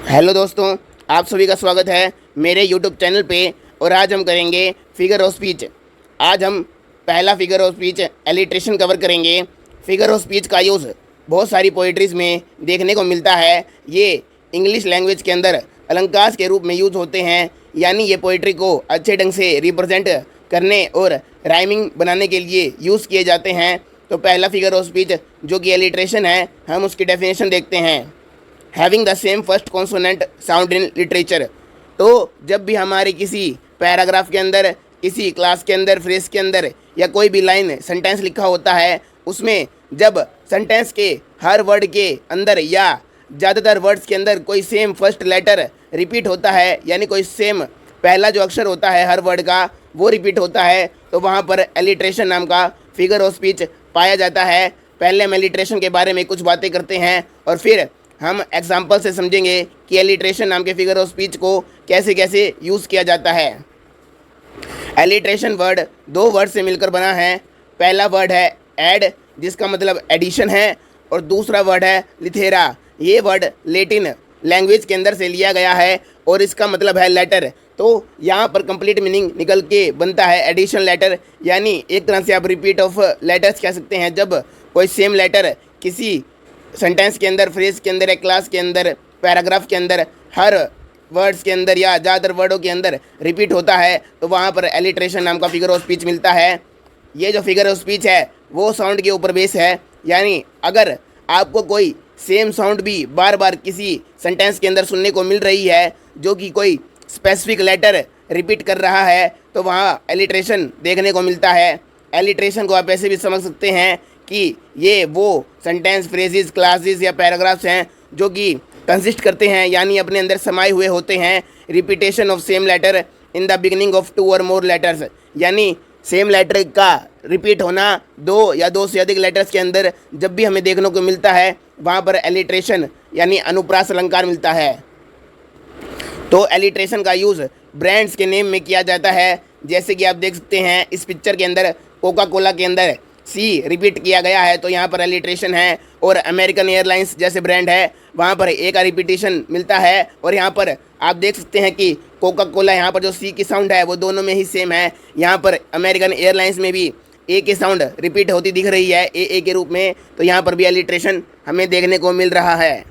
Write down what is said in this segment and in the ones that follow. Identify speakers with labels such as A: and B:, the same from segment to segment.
A: Hello दोस्तों, आप सभी का स्वागत है मेरे यूट्यूब चैनल पे। और आज हम करेंगे फिगर ऑफ स्पीच। आज हम पहला figure of speech alliteration cover करेंगे। फिगर ऑफ स्पीच का यूज़ बहुत सारी पोइट्रीज़ में देखने को मिलता है। ये इंग्लिश लैंग्वेज के अंदर अलंकार के रूप में यूज़ होते हैं, यानी ये पोइट्री को अच्छे ढंग से रिप्रेजेंट करने और राइमिंग बनाने के लिए यूज़ किए जाते हैं। तो पहला फिगर ऑफ स्पीच जो कि एलिट्रेशन है, हम उसकी डेफिनेशन देखते हैं। Having the same first consonant sound in literature. तो जब भी हमारे किसी पैराग्राफ के अंदर, किसी क्लास के अंदर, फ्रेज के अंदर या कोई भी लाइन सेंटेंस लिखा होता है, उसमें जब सेंटेंस के हर वर्ड के अंदर या ज़्यादातर वर्ड्स के अंदर कोई सेम फर्स्ट लेटर रिपीट होता है, यानी कोई सेम पहला जो अक्षर होता है हर वर्ड का वो रिपीट होता है, तो वहाँ पर एलिट्रेशन नाम का फिगर ऑफ स्पीच पाया जाता है। पहले हम एलिट्रेशन के बारे में कुछ बातें करते हैं और फिर हम एग्जाम्पल से समझेंगे कि एलिट्रेशन नाम के फिगर ऑफ स्पीच को कैसे कैसे यूज़ किया जाता है। एलिट्रेशन वर्ड दो वर्ड से मिलकर बना है। पहला वर्ड है एड, जिसका मतलब एडिशन है, और दूसरा वर्ड है लिथेरा। ये वर्ड लेटिन लैंग्वेज के अंदर से लिया गया है और इसका मतलब है लेटर। तो यहाँ पर कंप्लीट मीनिंग निकल के बनता है एडिशन लेटर, यानी एक तरह से आप रिपीट ऑफ लेटर्स कह सकते हैं। जब कोई सेम लेटर किसी सेंटेंस के अंदर, फ्रेज के अंदर, एक क्लास के अंदर, पैराग्राफ के अंदर, हर वर्ड्स के अंदर या ज़्यादातर वर्डों के अंदर रिपीट होता है, तो वहाँ पर एलिट्रेशन नाम का फिगर ऑफ स्पीच मिलता है। ये जो फिगर ऑफ स्पीच है वो साउंड के ऊपर बेस है, यानी अगर आपको कोई सेम साउंड भी बार बार किसी सेंटेंस के अंदर सुनने को मिल रही है जो कि कोई स्पेसिफिक लेटर रिपीट कर रहा है, तो वहाँ एलिट्रेशन देखने को मिलता है। एलिट्रेशन को आप ऐसे भी समझ सकते हैं कि ये वो सेंटेंस, फ्रेजेस, क्लासेस या पैराग्राफ्स हैं जो कि कंसिस्ट करते हैं, यानी अपने अंदर समाये हुए होते हैं repetition of same letter in the beginning of two or more letters, यानी सेम लेटर का रिपीट होना दो या दो से अधिक लेटर्स के अंदर जब भी हमें देखने को मिलता है, वहाँ पर एलिट्रेशन यानी अनुप्रास अलंकार मिलता है। तो एलिट्रेशन का यूज़ ब्रांड्स के नेम में किया जाता है, जैसे कि आप देख सकते हैं इस पिक्चर के अंदर कोका कोला के अंदर सी रिपीट किया गया है, तो यहाँ पर एलिट्रेशन है। और अमेरिकन एयरलाइंस जैसे ब्रांड है, वहाँ पर ए का रिपीटेशन मिलता है। और यहाँ पर आप देख सकते हैं कि कोका कोला, यहाँ पर जो सी की साउंड है वो दोनों में ही सेम है। यहाँ पर अमेरिकन एयरलाइंस में भी ए की साउंड रिपीट होती दिख रही है ए के रूप में, तो यहाँ पर भी एलिट्रेशन हमें देखने को मिल रहा है।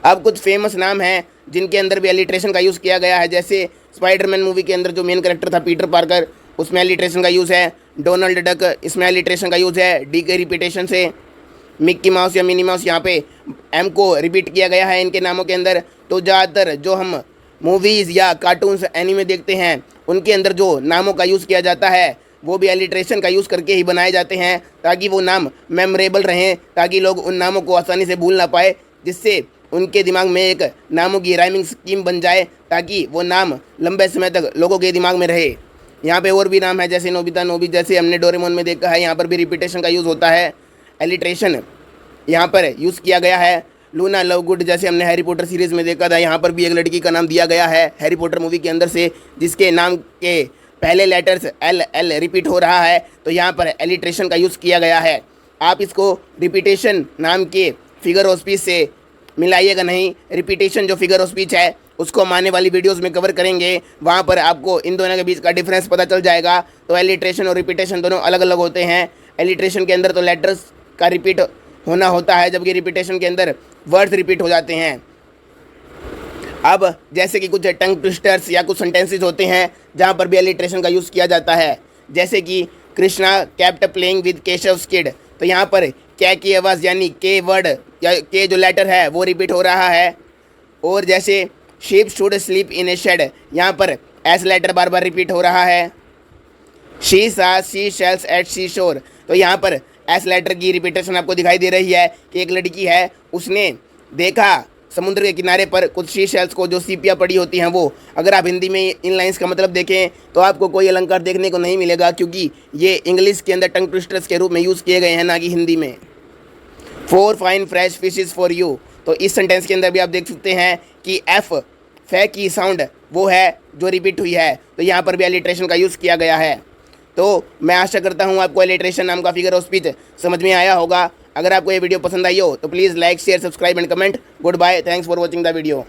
A: अब कुछ फेमस नाम हैं जिनके अंदर भी एलिट्रेशन का यूज़ किया गया है, जैसे स्पाइडरमैन मूवी के अंदर जो मेन कैरेक्टर था पीटर पार्कर, उसमें एलिट्रेशन का यूज़ है। डोनाल्ड डक, इसमें एलिट्रेशन का यूज़ है डी के रिपीटेशन से। मिक्की माउस या मिनी माउस, यहाँ पे एम को रिपीट किया गया है इनके नामों के अंदर। तो ज़्यादातर जो हम मूवीज़ या कार्टून्स, एनीमे देखते हैं, उनके अंदर जो नामों का यूज़ किया जाता है वो भी एलिट्रेशन का यूज़ करके ही बनाए जाते हैं, ताकि वो नाम मेमोरेबल रहें, ताकि लोग उन नामों को आसानी से भूल ना पाए, जिससे उनके दिमाग में एक नामों की राइमिंग स्कीम बन जाए, ताकि वो नाम लंबे समय तक लोगों के दिमाग में रहे। यहाँ पे और भी नाम है, जैसे नोबिता नोबी, जैसे हमने डोरेमोन में देखा है, यहाँ पर भी रिपीटेशन का यूज़ होता है। एलिट्रेशन यहाँ पर यूज़ किया गया है। लूना लवगुड, जैसे हमने हैरी पॉटर सीरीज़ में देखा था, यहाँ पर भी एक लड़की का नाम दिया गया है हैरी पॉटर मूवी के अंदर से, जिसके नाम के पहले लेटर्स एल रिपीट हो रहा है, तो यहाँ पर एलिट्रेशन का यूज़ किया गया है। आप इसको रिपीटेशन नाम के फिगर ऑफ स्पीच से मिलाइएगा नहीं। रिपीटेशन जो फिगर ऑफ स्पीच है उसको हम आने वाली वीडियोस में कवर करेंगे, वहाँ पर आपको इन दोनों के बीच का डिफरेंस पता चल जाएगा। तो एलिट्रेशन और रिपीटेशन दोनों अलग अलग होते हैं। एलिट्रेशन के अंदर तो लेटर्स का रिपीट होना होता है, जबकि रिपीटेशन के अंदर वर्ड्स रिपीट हो जाते हैं। अब जैसे कि कुछ टंग ट्विस्टर्स या कुछ सेंटेंसेस होते हैं जहाँ पर भी एलिट्रेशन का यूज़ किया जाता है, जैसे कि Krishna kept playing with Keshav's kid, तो यहाँ पर क्या की आवाज़ यानी के वर्ड या के जो लेटर है वो रिपीट हो रहा है। और जैसे sheep should sleep in a shed, यहाँ पर एस लेटर बार बार रिपीट हो रहा है। शी सा सी शेल्स एट सी शोर, तो यहाँ पर एस लेटर की रिपीटेशन आपको दिखाई दे रही है कि एक लड़की है, उसने देखा समुद्र के किनारे पर कुछ शी शेल्स को, जो सीपियाँ पड़ी होती हैं वो। अगर आप हिंदी में इन लाइंस का मतलब देखें तो आपको कोई अलंकार देखने को नहीं मिलेगा, क्योंकि ये इंग्लिश के अंदर टंग ट्विस्टर्स के रूप में यूज़ किए गए हैं, ना कि हिंदी में। 4 fine fresh fishes for you, तो इस सेंटेंस के अंदर भी आप देख सकते हैं कि एफ फे की साउंड वो है जो रिपीट हुई है, तो यहाँ पर भी एलिट्रेशन का यूज़ किया गया है। तो मैं आशा करता हूँ आपको एलिट्रेशन नाम का फिगर ऑफ स्पीच समझ में आया होगा। अगर आपको ये वीडियो पसंद आई हो तो please like, share, subscribe and comment. Good bye, thanks for watching the video.